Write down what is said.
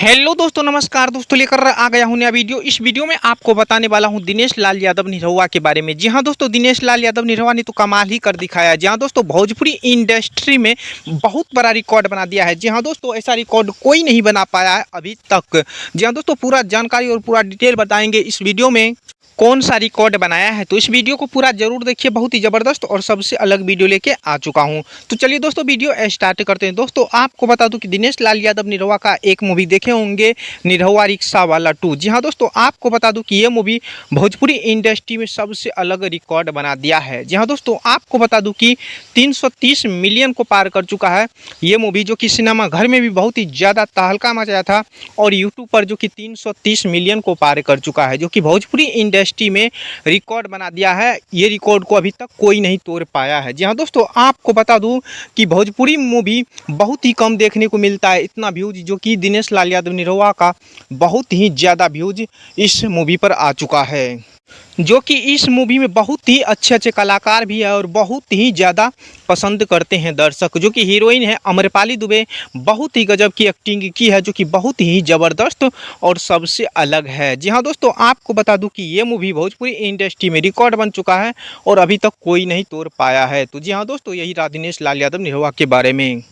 Hello दोस्तों, नमस्कार दोस्तों। लेकर आ गया हूं नया वीडियो। इस वीडियो में आपको बताने वाला हूं दिनेश लाल यादव निरहुआ के बारे में। जी हां दोस्तों, दिनेश लाल यादव निरहुआ ने तो कमाल ही कर दिखाया है। जी हां दोस्तों, भोजपुरी इंडस्ट्री में बहुत बड़ा रिकॉर्ड बना दिया है। जी हां दोस्तों, ऐसा रिकॉर्ड कोई नहीं बना पाया है अभी तक। जी हां दोस्तों, पूरा जानकारी और पूरा डिटेल बताएंगे इस वीडियो में। कौन सा रिकॉर्ड बनाया है, तो इस वीडियो को पूरा जरूर देखिए। बहुत ही ज़बरदस्त और सबसे अलग वीडियो लेके आ चुका हूं। तो चलिए दोस्तों, वीडियो स्टार्ट करते हैं। दोस्तों, आपको बता दूं कि दिनेश लाल यादव निरहुआ का एक मूवी देखे होंगे, निरहुआ रिक्शा वाला 2। जी हाँ दोस्तों, आपको बता दूं कि ये मूवी भोजपुरी इंडस्ट्री में सबसे अलग रिकॉर्ड बना दिया है। जी हाँ दोस्तों, आपको बता दूं कि 330 मिलियन को पार कर चुका है ये मूवी, जो कि सिनेमा घर में भी बहुत ही ज़्यादा तहलका मचाया था, और यूट्यूब पर जो कि 330 मिलियन को पार कर चुका है, जो कि भोजपुरी इंडस्ट्री में रिकॉर्ड बना दिया है। ये रिकॉर्ड को अभी तक कोई नहीं तोड़ पाया है। जी हाँ दोस्तों, आपको बता दूं कि भोजपुरी मूवी बहुत ही कम देखने को मिलता है इतना व्यूज, जो कि दिनेश लाल यादव निरहुआ का बहुत ही ज़्यादा व्यूज इस मूवी पर आ चुका है। जो कि इस मूवी में बहुत ही अच्छे अच्छे कलाकार भी है और बहुत ही ज़्यादा पसंद करते हैं दर्शक। जो कि हीरोइन है अम्रपाली दुबे, बहुत ही गजब की एक्टिंग की है, जो कि बहुत ही ज़बरदस्त और सबसे अलग है। जी हाँ दोस्तों, आपको बता दूं कि ये मूवी भोजपुरी इंडस्ट्री में रिकॉर्ड बन चुका है और अभी तक कोई नहीं तोड़ पाया है। तो जी हाँ दोस्तों, यही रहा दिनेश लाल यादव निरहुआ के बारे में।